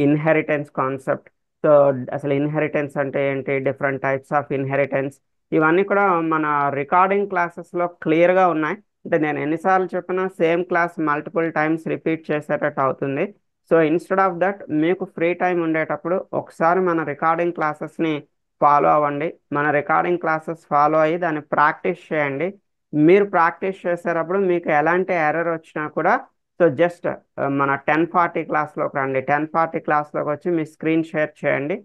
ఇన్హెరిటెన్స్ కాన్సెప్ట్. సో అసలు ఇన్హెరిటెన్స్ అంటే ఏంటి, డిఫరెంట్ టైప్స్ ఆఫ్ ఇన్హెరిటెన్స్, ఇవన్నీ కూడా మన రికార్డింగ్ క్లాసెస్లో క్లియర్గా ఉన్నాయి. అంటే నేను ఎన్నిసార్లు చెప్పినా same class multiple times repeat చేసేటట్టు అవుతుంది. సో ఇన్స్టెడ్ ఆఫ్ దట్ మీకు ఫ్రీ టైం ఉండేటప్పుడు ఒకసారి మన రికార్డింగ్ క్లాసెస్ని ఫాలో అవ్వండి. మన రికార్డింగ్ క్లాసెస్ ఫాలో అయ్యి దాన్ని ప్రాక్టీస్ చేయండి. మీరు ప్రాక్టీస్ చేసేటప్పుడు మీకు ఎలాంటి ఎర్రర్ వచ్చినా కూడా సో జస్ట్ మన 10:40 క్లాస్లోకి రండి. 10:40 క్లాస్లోకి వచ్చి మీ స్క్రీన్ షేర్ చేయండి.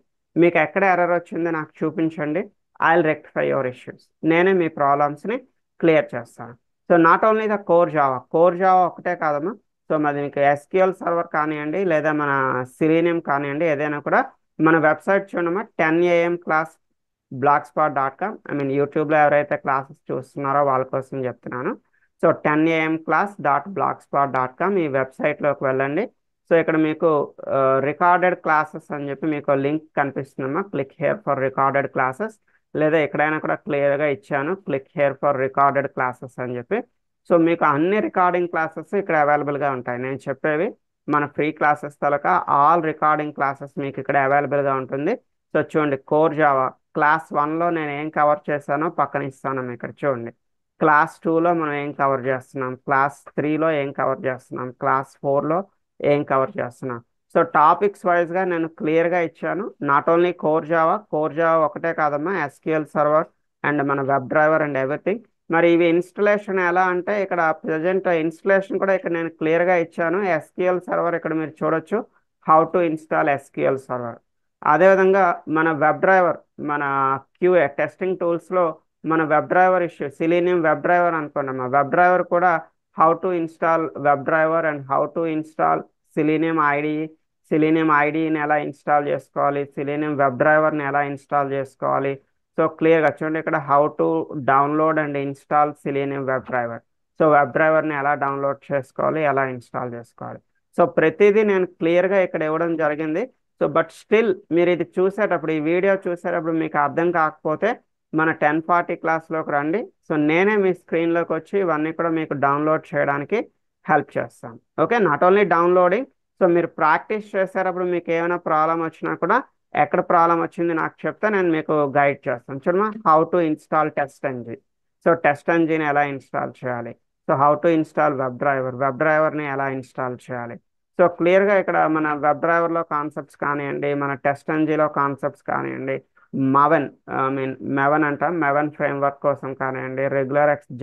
మీకు ఎక్కడ ఎర్రర్ వచ్చిందో నాకు చూపించండి. I will rectify your issues. నేనే మీ ప్రాబ్లమ్స్ని క్లియర్ చేస్తాను. So not only the core Java ఒకటే కాదమ్మా. సో మరి మీకు ఎస్క్యూఎల్ సర్వర్ కానివ్వండి లేదా మన సిలీనియం కానివ్వండి, ఏదైనా కూడా మన వెబ్సైట్ చూడమ్మా, 10 AM class blogspot.com. I mean యూట్యూబ్లో ఎవరైతే క్లాసెస్ చూస్తున్నారో వాళ్ళ కోసం చెప్తున్నాను. సో 10amclass.blogspot.com ఈ వెబ్సైట్లోకి వెళ్ళండి. సో ఇక్కడ మీకు రికార్డెడ్ క్లాసెస్ అని చెప్పి మీకు లింక్ కనిపిస్తుందమ్మా. Click here for recorded classes, లేదా ఎక్కడైనా కూడా క్లియర్గా ఇచ్చాను click here for recorded classes అని చెప్పి. సో మీకు అన్ని రికార్డింగ్ క్లాసెస్ ఇక్కడ అవైలబుల్గా ఉంటాయి. నేను చెప్పేవి మన ఫ్రీ క్లాసెస్ తలక ఆల్ రికార్డింగ్ క్లాసెస్ మీకు ఇక్కడ అవైలబుల్గా ఉంటుంది. సో చూడండి, కోర్ జావా క్లాస్ 1లో నేను ఏం కవర్ చేశానో పక్కన ఇస్తాను ఇక్కడ చూడండి. క్లాస్ 2లో మనం ఏం కవర్ చేస్తున్నాం, క్లాస్ 3లో ఏం కవర్ చేస్తున్నాం, క్లాస్ 4లో ఏం కవర్ చేస్తున్నాం. సో టాపిక్స్ వైజ్గా నేను క్లియర్గా ఇచ్చాను. నాట్ ఓన్లీ కోర్ జావా ఒకటే కాదమ్మా, ఎస్క్యూఎల్ సర్వర్ అండ్ మన వెబ్ డ్రైవర్ అండ్ ఎవ్రీథింగ్. మరి ఇవి ఇన్స్టలేషన్ ఎలా అంటే ఇక్కడ ప్రజెంట్ ఇన్స్టలేషన్ కూడా ఇక్కడ నేను క్లియర్గా ఇచ్చాను. ఎస్క్యూఎల్ సర్వర్ ఇక్కడ మీరు చూడొచ్చు, how to install SQL server. అదేవిధంగా మన వెబ్ డ్రైవర్, మన క్యూఏ టెస్టింగ్ టూల్స్లో మన web driver issue, selenium web driver అనుకున్నాం. వెబ్ డ్రైవర్ కూడా how to install web driver and how to install selenium ఐడిని ఎలా ఇన్స్టాల్ చేసుకోవాలి, సిలీనియం వెబ్ డ్రైవర్ని ఎలా ఇన్స్టాల్ చేసుకోవాలి. సో క్లియర్గా చూడండి ఇక్కడ how to download and install selenium web driver. So web డ్రైవర్ని ఎలా డౌన్లోడ్ చేసుకోవాలి, ఎలా ఇన్స్టాల్ చేసుకోవాలి. సో ప్రతిదీ నేను క్లియర్గా ఇక్కడ ఇవ్వడం జరిగింది. సో బట్ స్టిల్ మీరు ఇది చూసేటప్పుడు, ఈ వీడియో చూసేటప్పుడు మీకు అర్థం కాకపోతే మన 10:40 క్లాస్లోకి రండి. సో నేనే మీ స్క్రీన్లోకి వచ్చి ఇవన్నీ కూడా మీకు డౌన్లోడ్ చేయడానికి హెల్ప్ చేస్తాను. Okay, not only downloading. So మీరు ప్రాక్టీస్ చేసేటప్పుడు మీకు ఏమైనా ప్రాబ్లం వచ్చినా కూడా ఎక్కడ ప్రాబ్లం వచ్చింది నాకు చెప్తే నేను మీకు గైడ్ చేస్తాను. చూడమా, how to install test engine. So test engine ఎలా ఇన్స్టాల్ చేయాలి, so how to install web డ్రైవర్ని ఎలా ఇన్స్టాల్ చేయాలి. సో క్లియర్గా ఇక్కడ మన వెబ్ డ్రైవర్లో కాన్సెప్ట్స్ కానివ్వండి, మన టెస్ట్ ఎంజిన్లో కాన్సెప్ట్స్ కానివ్వండి, మెవన్ ఫ్రేమ్వర్క్ కోసం కానివ్వండి,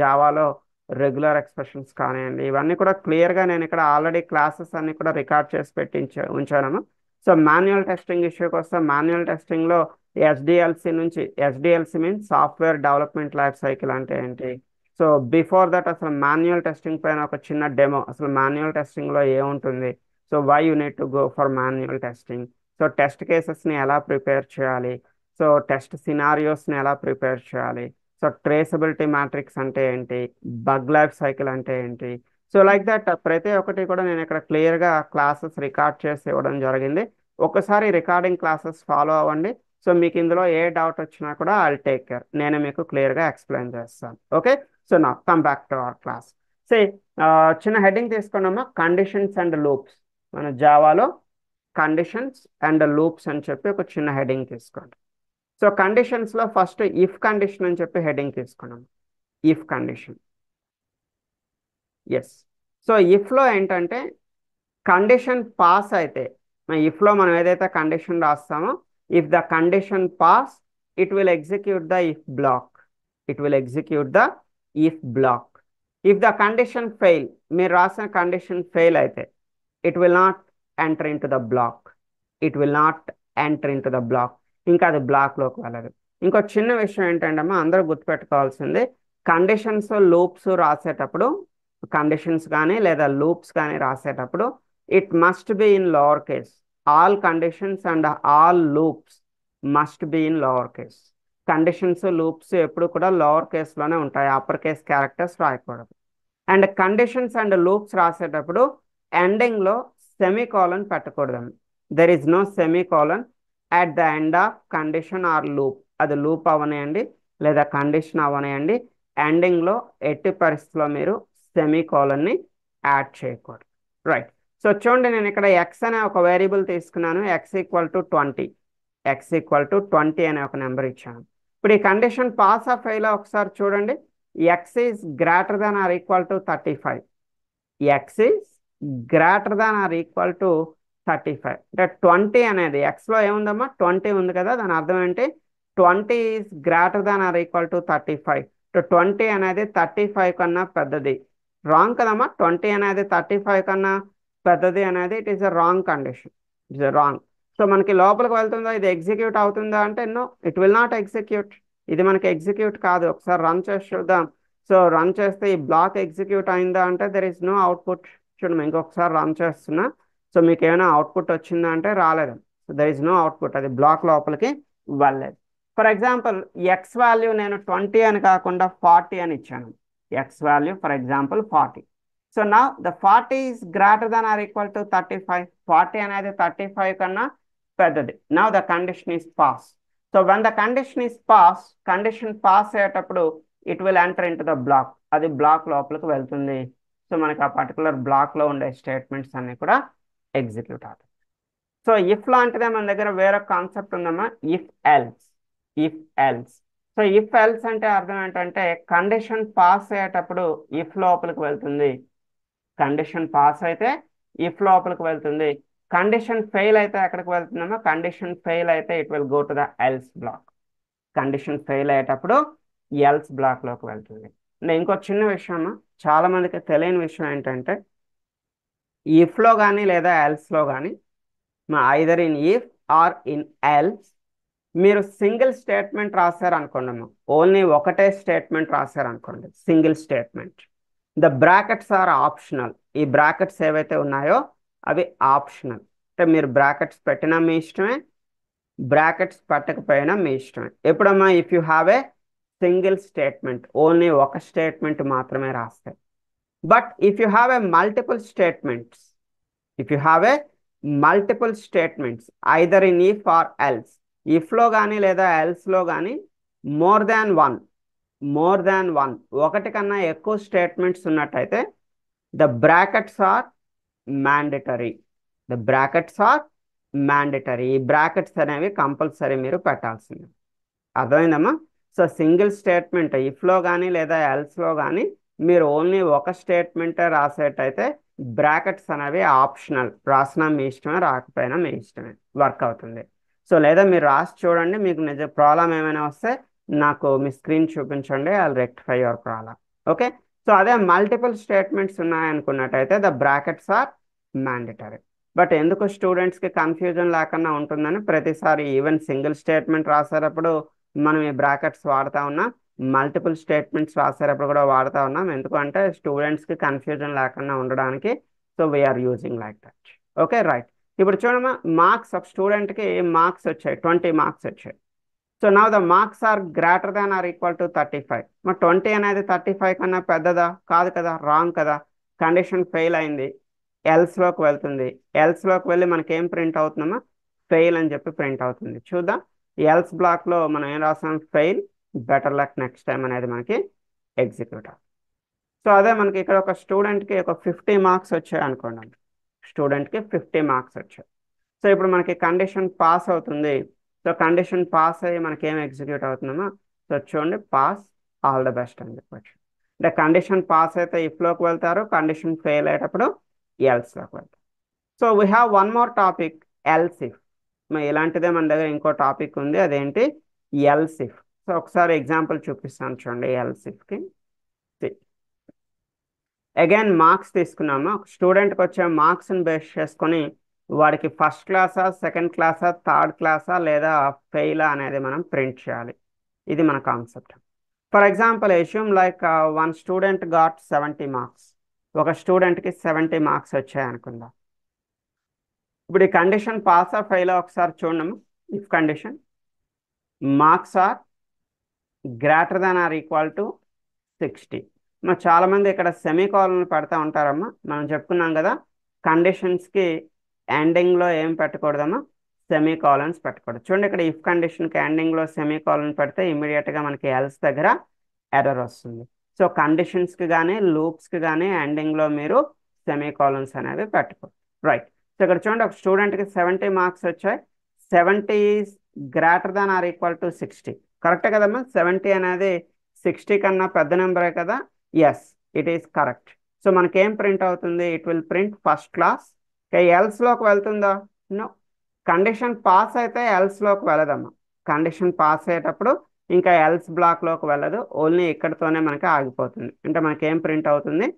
జావాలో రెగ్యులర్ ఎక్స్ప్రెషన్స్ కానివ్వండి, ఇవన్నీ కూడా క్లియర్గా నేను ఇక్కడ ఆల్రెడీ క్లాసెస్ అన్ని కూడా రికార్డ్ చేసి ఉంచాను. సో మాన్యువల్ టెస్టింగ్ ఇష్యూకి వస్తే మాన్యువల్ టెస్టింగ్లో SDLC means software development life cycle అంటే ఏంటి. సో బిఫోర్ దట్ అసలు మాన్యువల్ టెస్టింగ్ పైన ఒక చిన్న డెమో, అసలు మాన్యువల్ టెస్టింగ్లో ఏముంటుంది, so why you need to go for manual testing, so test కేసెస్ని ఎలా ప్రిపేర్ చేయాలి, సో టెస్ట్ సినారియోస్ని ఎలా ప్రిపేర్ చేయాలి, సో ట్రేసబిలిటీ మ్యాట్రిక్స్ అంటే ఏంటి, బగ్ లైఫ్ సైకిల్ అంటే ఏంటి, సో లైక్ దట్ ప్రతి ఒక్కటి కూడా నేను ఇక్కడ క్లియర్గా క్లాసెస్ రికార్డ్ చేసి ఇవ్వడం జరిగింది. ఒకసారి రికార్డింగ్ క్లాసెస్ ఫాలో అవ్వండి. సో మీకు ఇందులో ఏ డౌట్ వచ్చినా కూడా ఐల్ టేక్ కేర్, నేను మీకు క్లియర్గా ఎక్స్ప్లెయిన్ చేస్తాను. Okay, so now come back to our class. Say చిన్న హెడ్డింగ్ తీసుకున్నామా, కండిషన్స్ అండ్ లూప్స్. మన జావాలో కండిషన్స్ అండ్ లూప్స్ అని చెప్పి ఒక చిన్న హెడ్డింగ్ తీసుకోండి. సో కండిషన్స్లో ఫస్ట్ ఇఫ్ కండిషన్ అని చెప్పి హెడ్డింగ్ తీసుకున్నాం. If condition, yes. సో ఇఫ్లో ఏంటంటే కండిషన్ పాస్ అయితే, ఇఫ్లో మనం ఏదైతే కండిషన్ రాస్తామో, if the condition pass it will execute the if block, it will execute the if block. If the condition fail, మీరు రాసిన కండిషన్ ఫెయిల్ అయితే it will not enter in to the block, it will not enter in to the block, ఇంకా అది బ్లాక్లోకి వెళ్ళదు. ఇంకో చిన్న విషయం ఏంటంటే అందరూ గుర్తుపెట్టుకోవాల్సింది, కండిషన్స్ లూప్స్ రాసేటప్పుడు, కండిషన్స్ కానీ లేదా లూప్స్ కానీ రాసేటప్పుడు it must be in lower case. All conditions and all loops must be in lower case. Conditions loops ఎప్పుడు కూడా లోవర్ కేస్లోనే ఉంటాయి, అప్పర్ కేస్ క్యారెక్టర్స్ రాయకూడదు. అండ్ కండిషన్స్ అండ్ లూప్స్ రాసేటప్పుడు ఎండింగ్లో సెమీకోలన్ పెట్టకూడదు. There is no semicolon at the end of condition or loop. అది loop అవనియండి లేదా కండిషన్ అవనియండి, ఎండింగ్లో ఎట్టి పరిస్థితిలో మీరు సెమీకోలన్ని యాడ్ చేయకూడదు. రైట్. సో చూడండి, నేను ఇక్కడ ఎక్స్ అనే ఒక వేరియబుల్ తీసుకున్నాను, X equal to 20, X equal to 20 అనే ఒక నెంబర్ ఇచ్చాను. ఇప్పుడు ఈ కండిషన్ పాస్ ఆఫ్ అయ్యేలా ఒకసారి చూడండి, X is greater than or equal to 35, X is greater than or equal to 35. అంటే 20 అనేది ఎక్స్లో ఏముందమ్మా, 20 ఉంది కదా, దాని అర్థం ఏంటి, 20 is greater than or equal to 35. 20 అనేది 35 కన్నా పెద్దది. రాంగ్ కదమ్మా, 20 అనేది 35 కన్నా పెద్దది అనేది it is a wrong condition, it's a wrong. So మనకి లోపలికి వెళ్తుందా, ఇది ఎగ్జిక్యూట్ అవుతుందా అంటే no, it will not execute. ఇది మనకి ఎగ్జిక్యూట్ కాదు. ఒకసారి రన్ చేసి చూద్దాం. సో రన్ చేస్తే ఈ బ్లాక్ ఎగ్జిక్యూట్ అయిందా అంటే దెర్ ఇస్ నో అవుట్పుట్. చూడండి, ఇంకొకసారి రన్ చేస్తున్నా. సో మీకు ఏమైనా అవుట్పుట్ వచ్చిందా అంటే రాలేదు. So there is no output, అది బ్లాక్ లోపలికి వెళ్ళలేదు. ఫర్ ఎగ్జాంపుల్ ఎక్స్ వాల్యూ నేను 20 అని కాకుండా 40 అని ఇచ్చాను. X value for example 40. So now the 40 is greater than or equal to 35. 40 అనేది 35 కన్నా పెద్దది. Now the condition is pass. So when the condition is pass, condition pass అయ్యేటప్పుడు it will enter in to the block, అది block లోపలికి వెళ్తుంది. So మనకి ఆ particular బ్లాక్లో ఉండే స్టేట్మెంట్స్ అన్ని కూడా ఎగ్జిక్యూట్ అవుతాయి. సో ఇఫ్ లాంటిదే మన దగ్గర వేరొక కాన్సెప్ట్ ఉందమ్మా, if else. If else, so if else అంటే అర్థం ఏంటంటే కండిషన్ పాస్ అయ్యేటప్పుడు ఇఫ్ లోపలికి వెళ్తుంది, కండిషన్ పాస్ అయితే ఇఫ్ లోపలికి వెళ్తుంది, కండిషన్ ఫెయిల్ అయితే ఎక్కడికి వెళ్తుందమ్మా, కండిషన్ ఫెయిల్ అయితే it will go to the else black. Condition fail అయ్యేటప్పుడు ఎల్స్ బ్లాక్లోకి వెళ్తుంది. ఇంకో చిన్న విషయం, చాలా మందికి తెలియని విషయం ఏంటంటే ఇఫ్లో కానీ లేదా ఎల్స్లో కానీ, either in if or in else మీరు సింగిల్ స్టేట్మెంట్ రాశారనుకోండి, ఓన్లీ ఒకటే స్టేట్మెంట్ రాశారనుకోండి, single statement, the brackets are optional. ఈ బ్రాకెట్స్ ఏవైతే ఉన్నాయో అవి ఆప్షనల్. అంటే మీరు బ్రాకెట్స్ పెట్టినా మీ ఇష్టమే, బ్రాకెట్స్ పెట్టకపోయినా మీ ఇష్టమే. ఎప్పుడమ్మా, if you have a single statement, only ఒక స్టేట్మెంట్ మాత్రమే రాస్తాయి. But if you have a multiple statements, if you have a multiple statements either in if or else, ఇఫ్లో కానీ లేదా ఎల్స్లో కానీ మోర్ దాన్ వన్ ఒకటి కన్నా ఎక్కువ స్టేట్మెంట్స్ ఉన్నట్టయితే the brackets are mandatory, the brackets are mandatory. ఈ బ్రాకెట్స్ అనేవి కంపల్సరీ మీరు పెట్టాల్సింది. అర్థమైందమ్మా? సో సింగిల్ స్టేట్మెంట్ ఇఫ్లో కానీ లేదా ఎల్స్లో కానీ మీరు ఓన్లీ ఒక స్టేట్మెంటే రాసేటైతే బ్రాకెట్స్ అనేవి ఆప్షనల్, రాసినా మీ ఇష్టమే, రాకపోయినా మీ ఇష్టమే, వర్క్ అవుతుంది. సో లేదా మీరు రాసి చూడండి, మీకు నిజ ప్రాబ్లం ఏమైనా వస్తే నాకు మీ స్క్రీన్ చూపించండి, I will rectify your problem. Okay. So అదే మల్టిపుల్ స్టేట్మెంట్స్ ఉన్నాయనుకున్నట్టయితే the brackets are mandatory. But ఎందుకు స్టూడెంట్స్కి కన్ఫ్యూజన్ లేకుండా ఉంటుందని ప్రతిసారి ఈవెన్ సింగిల్ స్టేట్మెంట్ రాసేటప్పుడు మనం ఈ బ్రాకెట్స్ వాడుతూ ఉన్నాం, మల్టిపుల్ స్టేట్మెంట్స్ రాసేటప్పుడు కూడా వాడుతూ ఉన్నాం. ఎందుకంటే స్టూడెంట్స్కి కన్ఫ్యూజన్ లేకుండా ఉండడానికి. So we're using like that. Okay right. ఇప్పుడు చూడమ్మా, మార్క్స్ ఒక స్టూడెంట్కి మార్క్స్ వచ్చాయి, 20 మార్క్స్ వచ్చాయి. So now the marks are greater than or equal to 35. మరి 20 అనేది 35 కన్నా పెద్దదా? కాదు కదా, రాంగ్ కదా. కండిషన్ ఫెయిల్ అయింది, ఎల్స్లోకి వెళ్తుంది. ఎల్స్లోకి వెళ్ళి మనకి ఏం ప్రింట్ అవుతుందమ్మా? ఫెయిల్ అని చెప్పి ప్రింట్ అవుతుంది. చూద్దాం, ఎల్స్ బ్లాక్లో మనం ఏం రాసాం? Fail, better luck next time అనేది మనకి ఎగ్జిక్యూట్ అవుతుంది. సో అదే మనకి ఇక్కడ ఒక స్టూడెంట్కి ఒక 50 మార్క్స్ వచ్చాయి అనుకోండి. స్టూడెంట్కి 50 మార్క్స్ వచ్చాయి. సో ఇప్పుడు మనకి కండిషన్ పాస్ అవుతుంది. సో కండిషన్ పాస్ అయ్యి మనకి ఏం ఎగ్జిక్యూట్ అవుతుందమ్మా? సో చూడండి, పాస్, ఆల్ ద బెస్ట్ అని చెప్పొచ్చు. అంటే కండిషన్ పాస్ అయితే ఇఫ్లోకి వెళ్తారు, కండిషన్ ఫెయిల్ అయ్యేటప్పుడు ఎల్స్లోకి వెళ్తారు. So we have one more topic, else if. మరి ఇలాంటిదే మన దగ్గర ఇంకో టాపిక్ ఉంది, అదేంటి? Else if. సో ఒకసారి ఎగ్జాంపుల్ చూపిస్తాను చూడండి ఎల్స్ ఇఫ్కి. అగైన్ మార్క్స్ తీసుకున్నాము, స్టూడెంట్కి వచ్చే మార్క్స్ని బేస్ చేసుకొని వాడికి ఫస్ట్ క్లాసా, సెకండ్ క్లాసా, థర్డ్ క్లాసా లేదా ఫెయిలా అనేది మనం ప్రింట్ చేయాలి. ఇది మన concept. For example assume like one student got 70 marks. ఒక స్టూడెంట్కి 70 మార్క్స్ వచ్చాయి అనుకుందాం. ఇప్పుడు ఈ కండిషన్ పాస్ ఆ ఫెయిలా ఒకసారి చూడము. If condition marks are greater than or equal to 60. మరి చాలామంది ఇక్కడ సెమీకోలన్ పెడతా ఉంటారమ్మా. మనం చెప్పుకున్నాం కదా, కండిషన్స్కి ఎండింగ్లో ఏం పెట్టకూడదమ్మా? సెమీకోలన్స్ పెట్టకూడదు. చూడండి, ఇక్కడ ఇఫ్ కండిషన్కి ఎండింగ్లో సెమీకోలన్ పెడితే ఇమీడియట్గా మనకి ఎల్స్ దగ్గర ఎర్రర్ వస్తుంది. సో కండిషన్స్కి కానీ లూప్స్కి కానీ ఎండింగ్లో మీరు సెమీకోలన్స్ అనేవి పెట్టుకోండి. రైట్. సో ఇక్కడ చూడండి, ఒక స్టూడెంట్కి 70 మార్క్స్ వచ్చాయి. 70 is greater than or equal to 60. కరెక్టే కదమ్మా? 70 అనేది 60 కన్నా పెద్ద నెంబరే కదా. Yes, it is correct. So మనకేం ప్రింట్ అవుతుంది? It will print first class. ఎల్స్లోకి వెళ్తుందా? నో. కండిషన్ పాస్ అయితే ఎల్స్లోకి వెళ్ళదమ్మా. కండిషన్ పాస్ అయ్యేటప్పుడు ఇంకా ఎల్స్ బ్లాక్లోకి వెళ్ళదు, ఓన్లీ ఇక్కడతోనే మనకి ఆగిపోతుంది. అంటే మనకి ఏం ప్రింట్ అవుతుంది?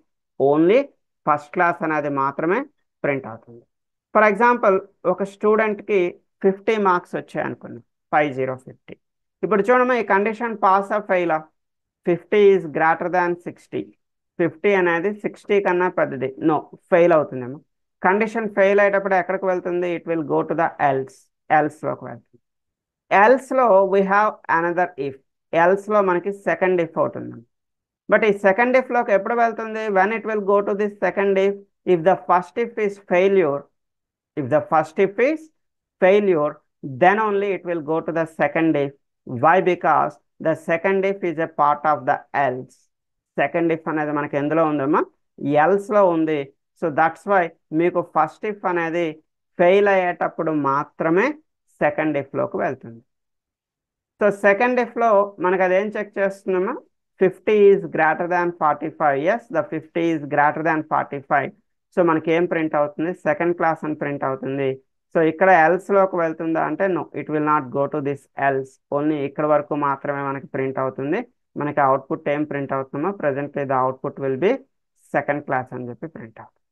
ఓన్లీ ఫస్ట్ క్లాస్ అనేది మాత్రమే ప్రింట్ అవుతుంది. ఫర్ ఎగ్జాంపుల్ ఒక స్టూడెంట్కి 50 మార్క్స్ వచ్చాయి అనుకున్నాం, 50. ఇప్పుడు చూడమ్మా, ఈ కండిషన్ పాస్ ఆ ఫెయిలా? 50 ఈజ్ గ్రేటర్ దాన్ 60. 50 అనేది 60 కన్నా పెద్దది. నో, ఫెయిల్ అవుతుందేమో. కండిషన్ ఫెయిల్ అయ్యేటప్పుడు ఎక్కడికి వెళ్తుంది? It will go to the ఎల్స్లోకి వెళ్తుంది. ఎల్స్లో వీ హ్యావ్ అనదర్ ఇఫ్. ఎల్స్లో మనకి సెకండ్ ఇఫ్ అవుతుంది. బట్ ఈ సెకండ్ ఇఫ్లోకి ఎప్పుడు వెళ్తుంది? When it will go to this second if the first if is failure. If the first if is failure, then only it will go to the second if. Why? Because the second if is a part of the else. Second if అనేది మనకి ఎందులో ఉందమ్మా? else లో ఉంది. So that's why మీకు first if అనేది fail అయ్యేటప్పుడు మాత్రమే సెకండ్ ఇఫ్లోకి వెళ్తుంది. సో సెకండ్ ఇఫ్లో మనకు అదేం చెక్ చేస్తున్నామా? 50 is greater than 45. Yes, the 50 is greater than 45. So మనకి ఏం ప్రింట్ అవుతుంది? సెకండ్ క్లాస్ అని ప్రింట్ అవుతుంది. సో ఇక్కడ ఎల్స్లోకి వెళ్తుందా అంటే no, it will not go to this else. Only ఇక్కడ వరకు మాత్రమే మనకి ప్రింట్ అవుతుంది. మనకి అవుట్పుట్ ఏం ప్రింట్ అవుతుందో presently the output will be second class అని చెప్పి ప్రింట్ అవుతుంది.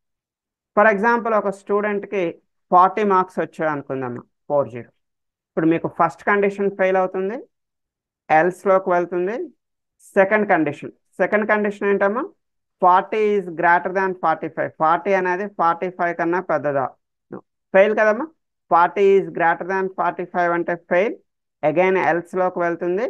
ఫర్ ఎగ్జాంపుల్ ఒక స్టూడెంట్కి 40 మార్క్స్ వచ్చాయి అనుకుందామా, 40. ఇప్పుడు మీకు ఫస్ట్ కండిషన్ ఫెయిల్ అవుతుంది, ఎల్స్లోకి వెళ్తుంది. సెకండ్ కండిషన్ ఏంటమ్మా? 40 ఈజ్ గ్రేటర్ దాన్ 45. 40 అనేది 45 కన్నా పెద్దదా? ఫెయిల్ కదమ్మా. 40 ఈజ్ గ్రేటర్ దాన్ 45 అంటే ఫెయిల్. అగైన్ ఎల్స్లోకి వెళ్తుంది.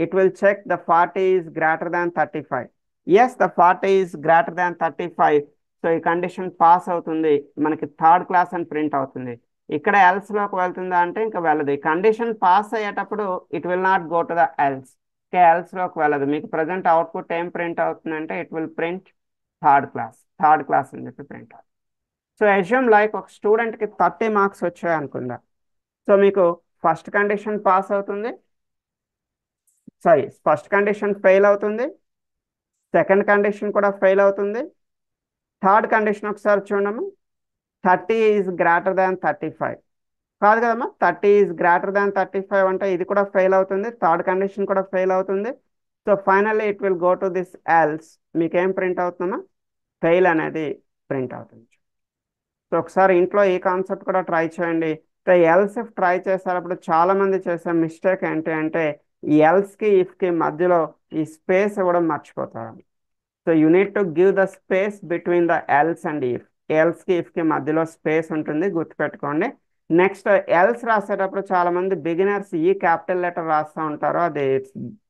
It will check the 40 is greater than 35. Yes, the 40 is greater than 35. So ఈ కండిషన్ పాస్ అవుతుంది, మనకి థర్డ్ క్లాస్ అని ప్రింట్ అవుతుంది. ఇక్కడ ఎల్స్లోకి వెళ్తుందా అంటే ఇంకా వెళ్ళదు. ఈ కండిషన్ పాస్ అయ్యేటప్పుడు it will not go to the else. ఎల్స్లోకి వెళ్ళదు. మీకు ప్రజెంట్ అవుట్పుట్ ఏం ప్రింట్ అవుతుందంటే it will print third class అని చెప్పి ప్రింట్ అవుతుంది. సో అస్యూమ్ లైక్ ఒక స్టూడెంట్కి 30 మార్క్స్ వచ్చాయి అనుకుందా. సో మీకు ఫస్ట్ కండిషన్ పాస్ అవుతుంది, ఫస్ట్ కండిషన్ ఫెయిల్ అవుతుంది, సెకండ్ కండిషన్ కూడా ఫెయిల్ అవుతుంది, థర్డ్ కండిషన్ ఒకసారి చూడము. 30 ఈజ్ గ్రేటర్ దాన్ 35 కాదు కదమ్మా. 30 ఈజ్ గ్రేటర్ దాన్ 35 అంటే ఇది కూడా ఫెయిల్ అవుతుంది, థర్డ్ కండిషన్ కూడా ఫెయిల్ అవుతుంది. So finally it will go to this else. మీకేం ప్రింట్ అవుతుందమ్మా? ఫెయిల్ అనేది ప్రింట్ అవుతుంది. సో ఒకసారి ఇంట్లో ఈ కాన్సెప్ట్ కూడా ట్రై చేయండి. ఎల్స్ ఇఫ్ ట్రై చేసేటప్పుడు చాలా మంది చేసే మిస్టేక్ ఏంటి అంటే ఈ ఎల్స్కి ఇఫ్కి మధ్యలో ఈ స్పేస్ ఇవ్వడం మర్చిపోతారు. So you need to give the space between the else and if. ఎల్స్కి ఇఫ్కి మధ్యలో స్పేస్ ఉంటుంది, గుర్తుపెట్టుకోండి. నెక్స్ట్ ఎల్స్ రాసేటప్పుడు చాలా మంది బిగినర్స్ ఈ క్యాపిటల్ లెటర్ రాస్తూ ఉంటారు, అది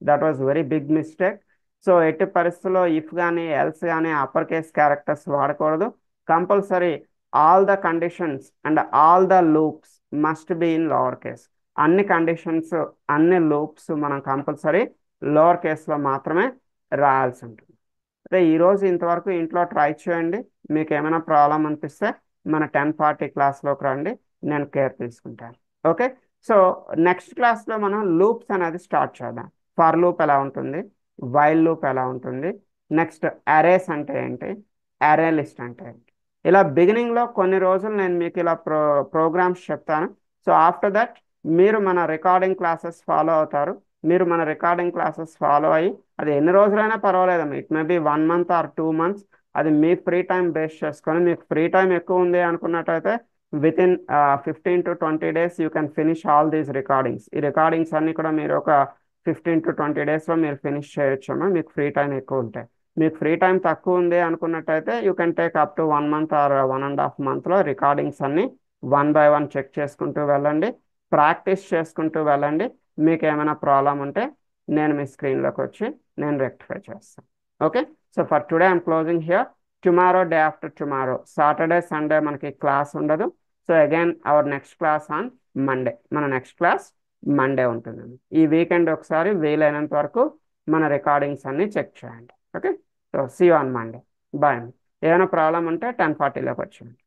that was very big mistake. So ఎట్టి పరిస్థితుల్లో ఇఫ్ కానీ ఎల్స్ కానీ అప్పర్ కేస్ క్యారెక్టర్స్ వాడకూడదు. Compulsory all the conditions and all the loops must be in lower case. అన్ని కండిషన్స్, అన్ని లూప్స్ మనం కంపల్సరీ లోవర్ కేస్లో మాత్రమే రాయాల్సి ఉంటుంది. అదే ఈరోజు ఇంతవరకు ఇంట్లో ట్రై చేయండి. మీకు ఏమైనా ప్రాబ్లం అనిపిస్తే మన 10:40 క్లాస్లోకి రండి, నేను కేర్ తీసుకుంటాను. ఓకే, సో నెక్స్ట్ క్లాస్లో మనం లూప్స్ అనేది స్టార్ట్ చేద్దాం. ఫర్ లూప్ ఎలా ఉంటుంది, వైల్ లూప్ ఎలా ఉంటుంది, నెక్స్ట్ అరేస్ అంటే ఏంటి, అరే లిస్ట్ అంటే ఏంటి, ఇలా బిగినింగ్లో కొన్ని రోజులు నేను మీకు ఇలా ప్రోగ్రామ్స్ చెప్తాను. సో ఆఫ్టర్ దట్ మీరు మన రికార్డింగ్ క్లాసెస్ ఫాలో అవుతారు. మీరు మన రికార్డింగ్ క్లాసెస్ ఫాలో అయ్యి అది ఎన్ని రోజులైనా పర్వాలేదు, it may be 1 month or 2 months, అది మీ ఫ్రీ టైం బేస్ చేసుకొని, మీకు ఫ్రీ టైం ఎక్కువ ఉంది అనుకున్నట్టయితే within 15 to 20 days you can finish all these recordings. ఈ రికార్డింగ్స్ అన్ని కూడా మీరు ఒక 15 to 20 daysలో మీరు ఫినిష్ చేయొచ్చమ్మా, మీకు ఫ్రీ టైం ఎక్కువ ఉంటాయి. మీకు ఫ్రీ టైం తక్కువ ఉంది అనుకున్నట్టయితే you can take up to 1 month or 1.5 monthలో రికార్డింగ్స్ అన్ని 1 by 1 చెక్ చేసుకుంటూ వెళ్ళండి, ప్రాక్టీస్ చేసుకుంటూ వెళ్ళండి. మీకు ఏమైనా ప్రాబ్లం ఉంటే నేను మీ స్క్రీన్లోకి వచ్చి నేను రెక్టిఫై చేస్తాను. Okay, so for today I'm closing here. Tomorrow, day after tomorrow, Saturday Sunday మనకి క్లాస్ ఉండదు. So again our next class on Monday. మన నెక్స్ట్ క్లాస్ మండే ఉంటుంది. ఈ వీకెండ్ ఒకసారి వీలైనంత వరకు మన రికార్డింగ్స్ అన్ని చెక్ చేయండి. Okay, so see you on Monday. Bye. ఏమైనా ప్రాబ్లం ఉంటే 10:40లోకి వచ్చేయండి.